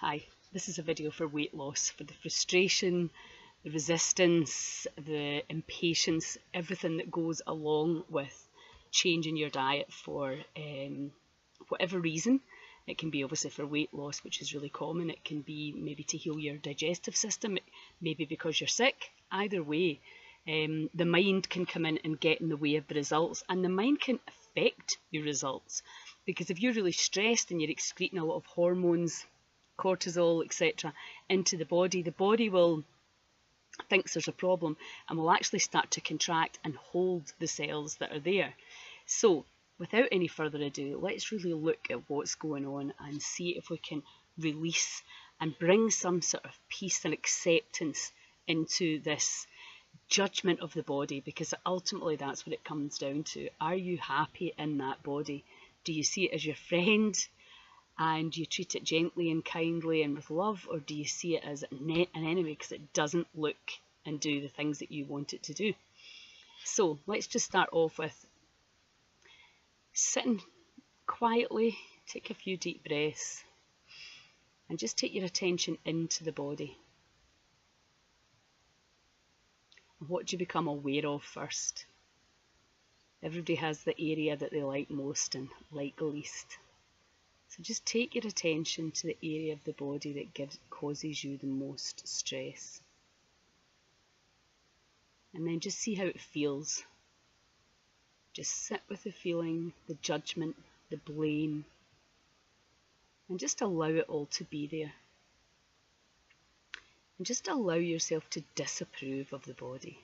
Hi, this is a video for weight loss, for the frustration, the resistance, the impatience, everything that goes along with changing your diet for whatever reason. It can be obviously for weight loss, which is really common. It can be maybe to heal your digestive system, maybe because you're sick. Either way, the mind can come in and get in the way of the results, and the mind can affect your results. Because if you're really stressed and you're excreting a lot of hormones, cortisol, etc., into the body will think there's a problem and will actually start to contract and hold the cells that are there. So without any further ado, let's really look at what's going on and see if we can release and bring some sort of peace and acceptance into this judgment of the body, because ultimately that's what it comes down to. Are you happy in that body? Do you see it as your friend and you treat it gently and kindly and with love, or do you see it as an enemy because it doesn't look and do the things that you want it to do? So let's just start off with sitting quietly, take a few deep breaths and just take your attention into the body. What do you become aware of first? Everybody has the area that they like most and like least. So just take your attention to the area of the body that causes you the most stress. And then just see how it feels. Just sit with the feeling, the judgment, the blame, and just allow it all to be there. And just allow yourself to disapprove of the body,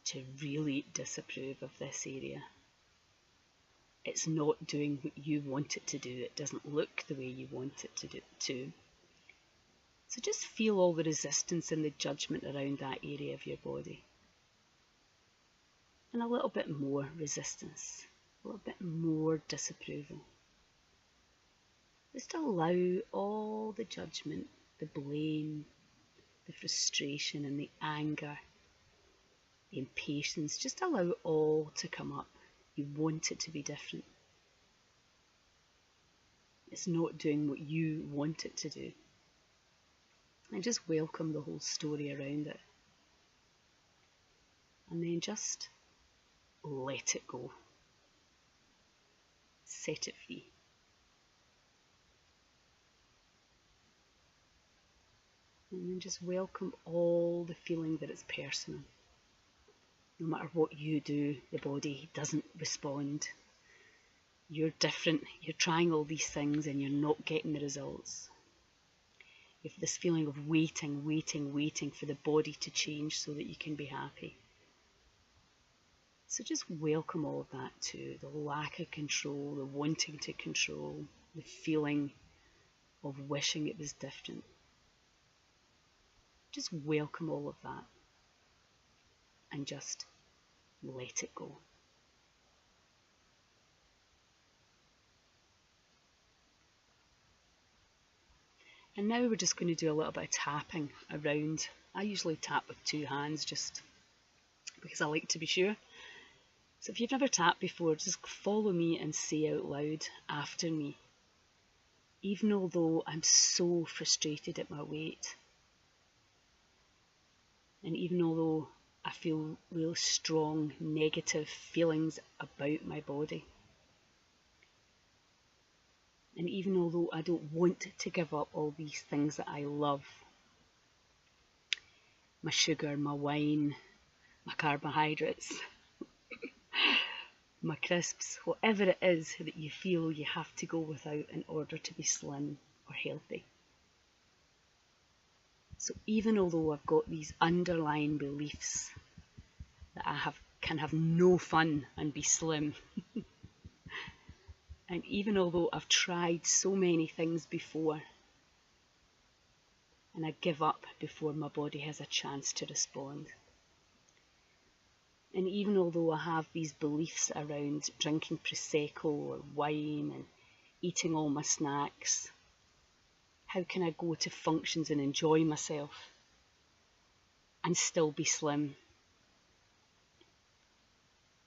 to really disapprove of this area. It's not doing what you want it to do. It doesn't look the way you want it to do. So just feel all the resistance and the judgment around that area of your body. And a little bit more resistance, a little bit more disapproval. Just allow all the judgment, the blame, the frustration and the anger, the impatience, just allow it all to come up. You want it to be different. It's not doing what you want it to do. And just welcome the whole story around it. And then just let it go. Set it free. And then just welcome all the feeling that it's personal. No matter what you do, the body doesn't respond. You're different. You're trying all these things and you're not getting the results. You have this feeling of waiting for the body to change so that you can be happy. So just welcome all of that too. The lack of control, the wanting to control, the feeling of wishing it was different. Just welcome all of that. And just let it go. And now we're just going to do a little bit of tapping around. I usually tap with two hands just because I like to be sure. So if you've never tapped before, just follow me and say out loud after me. Even although I'm so frustrated at my weight, and even although I feel real strong negative feelings about my body. And even although I don't want to give up all these things that I love, my sugar, my wine, my carbohydrates, my crisps, whatever it is that you feel you have to go without in order to be slim or healthy. So even although I've got these underlying beliefs that I can have no fun and be slim, and even although I've tried so many things before, and I give up before my body has a chance to respond, and even although I have these beliefs around drinking Prosecco or wine and eating all my snacks, how can I go to functions and enjoy myself and still be slim?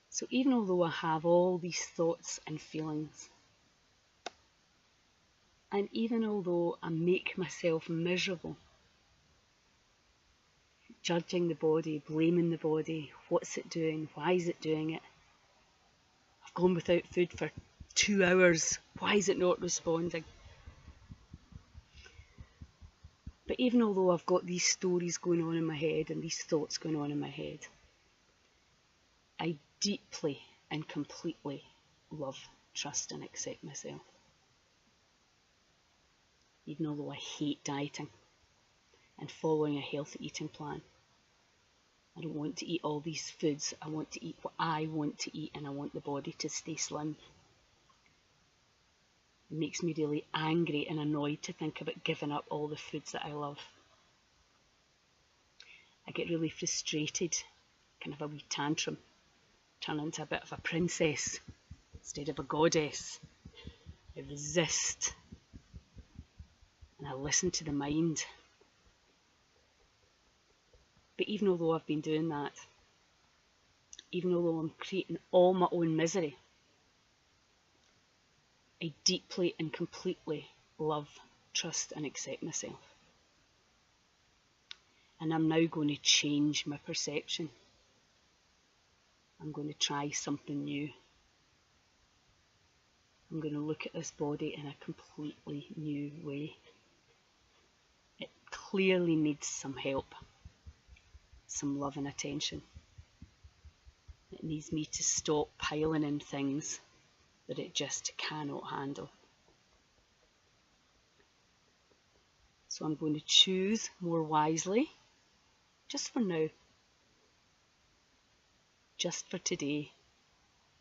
So even although I have all these thoughts and feelings, And even although I make myself miserable, judging the body, blaming the body, what's it doing, why is it doing it? I've gone without food for 2 hours, why is it not responding? But even although I've got these stories going on in my head and these thoughts going on in my head, I deeply and completely love, trust and accept myself. Even although I hate dieting and following a healthy eating plan. I don't want to eat all these foods. I want to eat what I want to eat, and I want the body to stay slim. It makes me really angry and annoyed to think about giving up all the foods that I love. I get really frustrated, kind of a wee tantrum, turn into a bit of a princess instead of a goddess. I resist and I listen to the mind. But even although I've been doing that, even although I'm creating all my own misery, I deeply and completely love, trust and accept myself. And I'm now going to change my perception. I'm going to try something new. I'm going to look at this body in a completely new way. It clearly needs some help, some love and attention. It needs me to stop piling in things that it just cannot handle. So I'm going to choose more wisely, just for now. Just for today,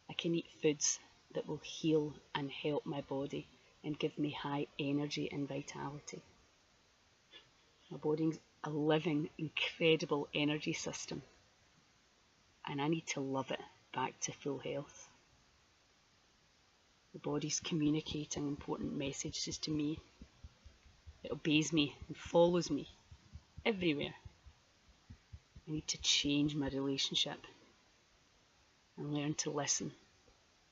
I can eat foods that will heal and help my body and give me high energy and vitality. My body's a living, incredible energy system, and I need to love it back to full health. The body's communicating important messages to me. It obeys me and follows me everywhere. I need to change my relationship and learn to listen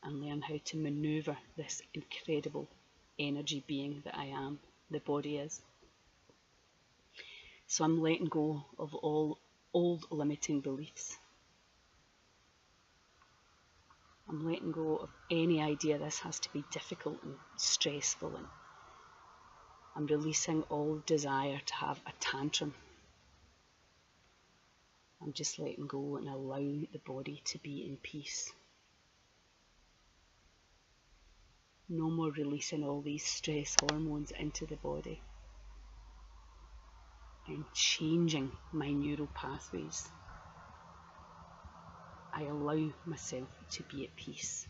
and learn how to maneuver this incredible energy being that I am, the body is. So I'm letting go of all old limiting beliefs. I'm letting go of any idea this has to be difficult and stressful, and I'm releasing all desire to have a tantrum. I'm just letting go and allowing the body to be in peace. No more releasing all these stress hormones into the body. I'm changing my neural pathways. I allow myself to be at peace.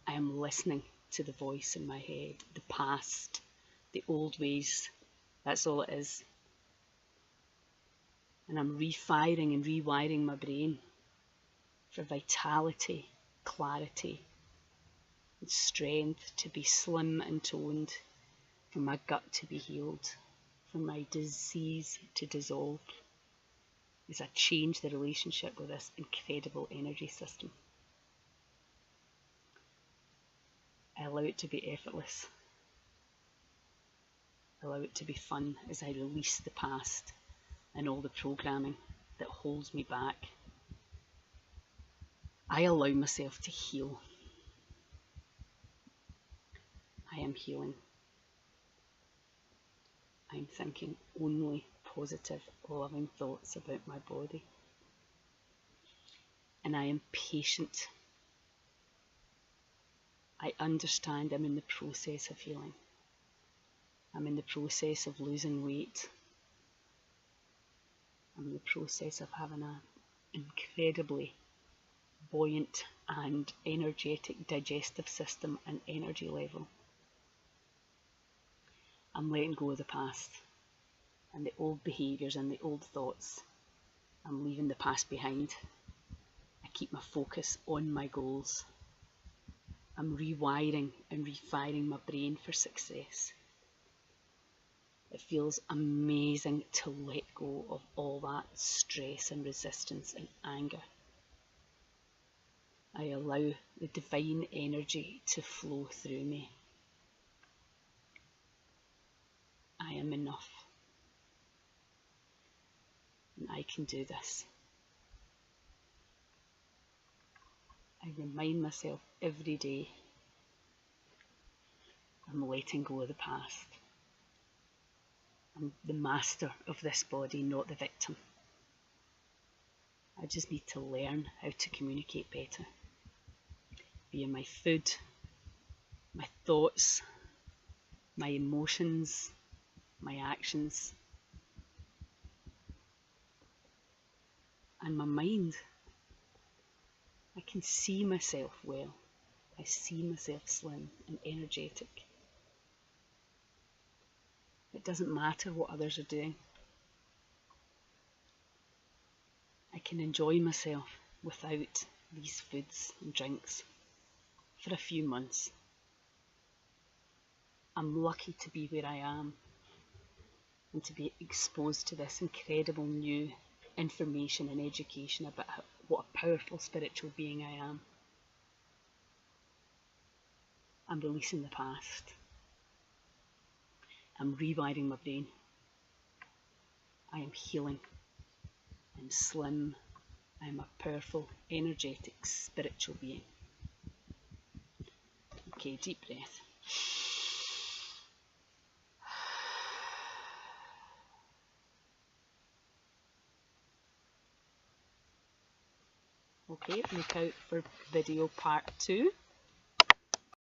I am listening to the voice in my head, the past, the old ways. That's all it is. And I'm refiring and rewiring my brain for vitality, clarity, and strength, to be slim and toned, for my gut to be healed, for my disease to dissolve, as I change the relationship with this incredible energy system. I allow it to be effortless. I allow it to be fun as I release the past and all the programming that holds me back. I allow myself to heal. I am healing. I'm thinking only positive, loving thoughts about my body. And I am patient. I understand I'm in the process of healing. I'm in the process of losing weight. I'm in the process of having an incredibly buoyant and energetic digestive system and energy level. I'm letting go of the past and the old behaviours and the old thoughts. I'm leaving the past behind. I keep my focus on my goals. I'm rewiring and refiring my brain for success. It feels amazing to let go of all that stress and resistance and anger. I allow the divine energy to flow through me. am enough. And I can do this. I remind myself every day I'm letting go of the past. I'm the master of this body, not the victim. I just need to learn how to communicate better. Via my food, my thoughts, my emotions, my actions, and my mind. I can see myself well. I see myself slim and energetic. It doesn't matter what others are doing. I can enjoy myself without these foods and drinks for a few months. I'm lucky to be where I am and to be exposed to this incredible new information and education about what a powerful spiritual being I am. I'm releasing the past. I'm rewiring my brain. I am healing. I'm slim. I'm a powerful, energetic, spiritual being. Okay, deep breath. Okay, look out for video part 2.